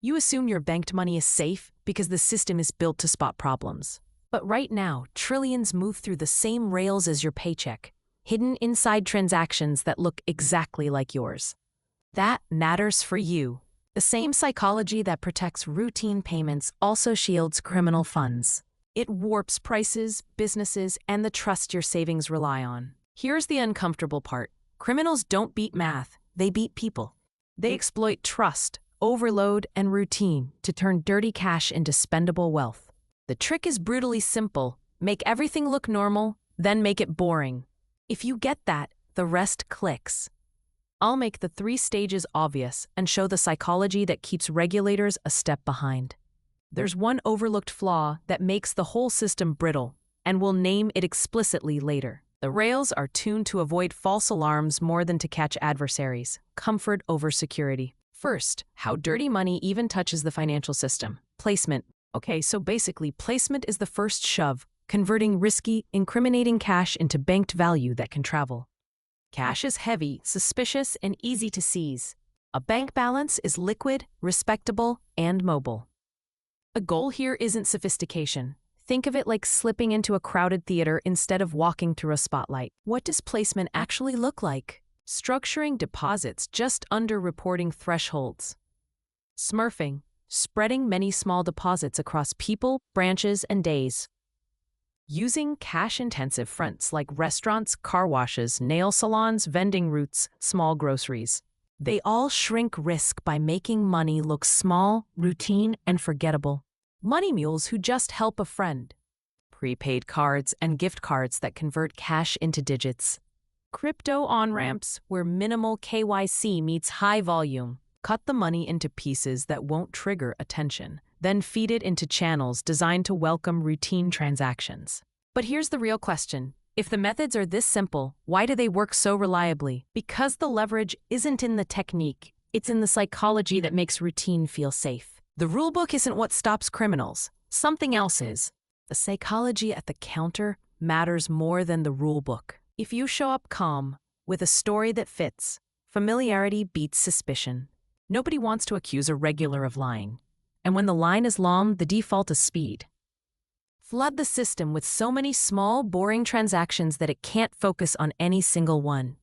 You assume your banked money is safe because the system is built to spot problems. But right now, trillions move through the same rails as your paycheck, hidden inside transactions that look exactly like yours. That matters for you. The same psychology that protects routine payments also shields criminal funds. It warps prices, businesses, and the trust your savings rely on. Here's the uncomfortable part. Criminals don't beat math, they beat people. They exploit trust, overload, and routine to turn dirty cash into spendable wealth. The trick is brutally simple. Make everything look normal, then make it boring. If you get that, the rest clicks. I'll make the 3 stages obvious and show the psychology that keeps regulators a step behind. There's one overlooked flaw that makes the whole system brittle, and we'll name it explicitly later. The rails are tuned to avoid false alarms more than to catch adversaries. Comfort over security. First, how dirty money even touches the financial system. Placement. Okay, so basically, placement is the first shove, converting risky, incriminating cash into banked value that can travel. Cash is heavy, suspicious, and easy to seize. A bank balance is liquid, respectable, and mobile. The goal here isn't sophistication. Think of it like slipping into a crowded theater instead of walking through a spotlight. What does placement actually look like? Structuring deposits just under reporting thresholds. Smurfing, spreading many small deposits across people, branches, and days. Using cash-intensive fronts like restaurants, car washes, nail salons, vending routes, small groceries. They all shrink risk by making money look small, routine, and forgettable. Money mules who just help a friend. Prepaid cards and gift cards that convert cash into digits. Crypto on-ramps where minimal KYC meets high volume. Cut the money into pieces that won't trigger attention, then feed it into channels designed to welcome routine transactions. But here's the real question. If the methods are this simple, why do they work so reliably? Because the leverage isn't in the technique, it's in the psychology that makes routine feel safe. The rulebook isn't what stops criminals, something else is. The psychology at the counter matters more than the rulebook. If you show up calm, with a story that fits, familiarity beats suspicion. Nobody wants to accuse a regular of lying. And when the line is long, the default is speed. Flood the system with so many small, boring transactions that it can't focus on any single one.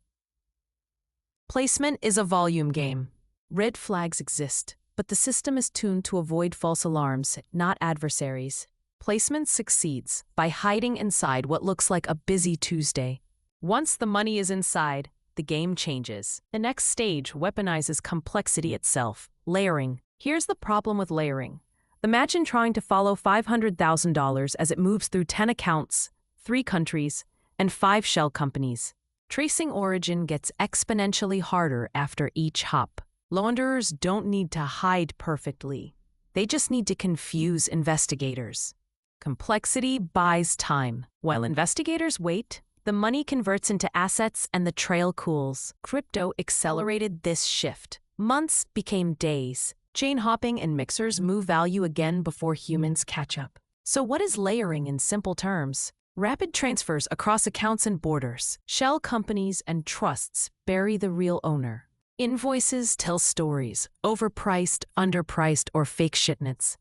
Placement is a volume game. Red flags exist, but the system is tuned to avoid false alarms, not adversaries. Placement succeeds by hiding inside what looks like a busy Tuesday. Once the money is inside, the game changes. The next stage weaponizes complexity itself, layering. Here's the problem with layering. Imagine trying to follow $500,000 as it moves through 10 accounts, 3 countries, and 5 shell companies. Tracing origin gets exponentially harder after each hop. Launderers don't need to hide perfectly. They just need to confuse investigators. Complexity buys time. While investigators wait, the money converts into assets and the trail cools. Crypto accelerated this shift. Months became days. Chain hopping and mixers move value again before humans catch up. So what is layering in simple terms? Rapid transfers across accounts and borders. Shell companies and trusts bury the real owner. Invoices tell stories, overpriced, underpriced, or fake shipments.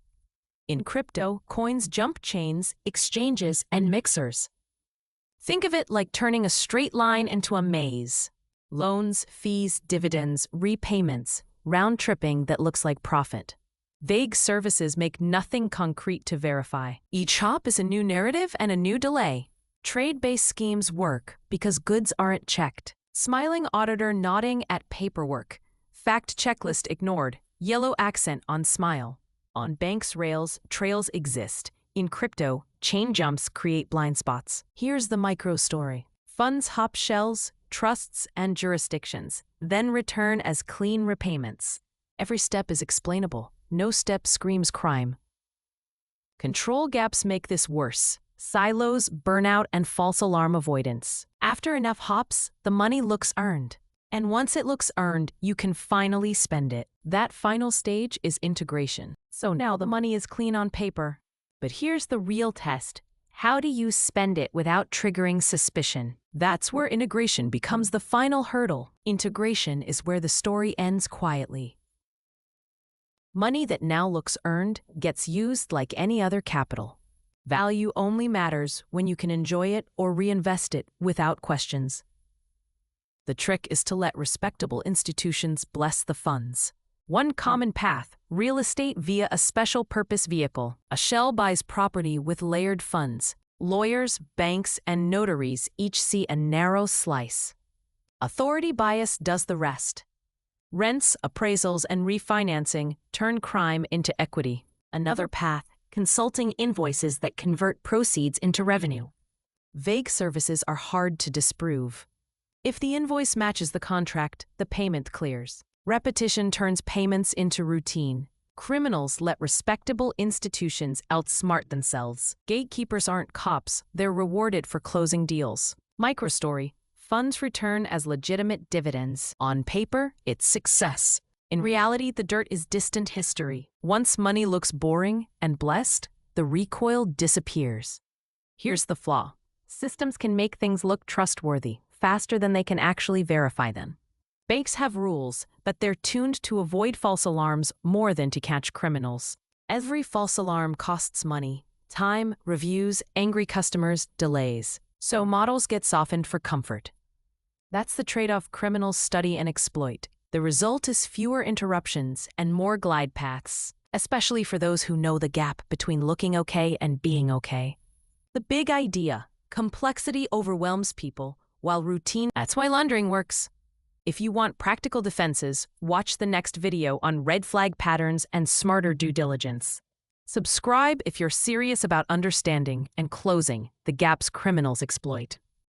In crypto, coins jump chains, exchanges, and mixers. Think of it like turning a straight line into a maze. Loans, fees, dividends, repayments, round-tripping that looks like profit. Vague services make nothing concrete to verify. Each hop is a new narrative and a new delay. Trade-based schemes work because goods aren't checked. Smiling auditor nodding at paperwork. Fact checklist ignored. Yellow accent on smile. On banks' rails, trails exist. In crypto, chain jumps create blind spots. Here's the micro story. Funds hop shells, trusts, and jurisdictions, then return as clean repayments. Every step is explainable. No step screams crime. Control gaps make this worse. Silos, burnout, and false alarm avoidance. After enough hops, the money looks earned. And once it looks earned, you can finally spend it. That final stage is integration. So now the money is clean on paper. But here's the real test. How do you spend it without triggering suspicion? That's where integration becomes the final hurdle. Integration is where the story ends quietly. Money that now looks earned gets used like any other capital. Value only matters when you can enjoy it or reinvest it without questions. The trick is to let respectable institutions bless the funds. One common path: real estate via a special purpose vehicle. A shell buys property with layered funds. Lawyers, banks, and notaries each see a narrow slice. Authority bias does the rest. Rents, appraisals, and refinancing turn crime into equity. Another path: consulting invoices that convert proceeds into revenue. Vague services are hard to disprove. If the invoice matches the contract, the payment clears. Repetition turns payments into routine. Criminals let respectable institutions outsmart themselves. Gatekeepers aren't cops, they're rewarded for closing deals. Microstory: funds return as legitimate dividends. On paper, it's success. In reality, the dirt is distant history. Once money looks boring and blessed, the recoil disappears. Here's the flaw: systems can make things look trustworthy faster than they can actually verify them. Banks have rules, but they're tuned to avoid false alarms more than to catch criminals. Every false alarm costs money: time, reviews, angry customers, delays. So models get softened for comfort. That's the trade-off criminals study and exploit. The result is fewer interruptions and more glide paths, especially for those who know the gap between looking okay and being okay. The big idea: complexity overwhelms people, while routine— That's why laundering works. If you want practical defenses, watch the next video on red flag patterns and smarter due diligence. Subscribe if you're serious about understanding and closing the gaps criminals exploit.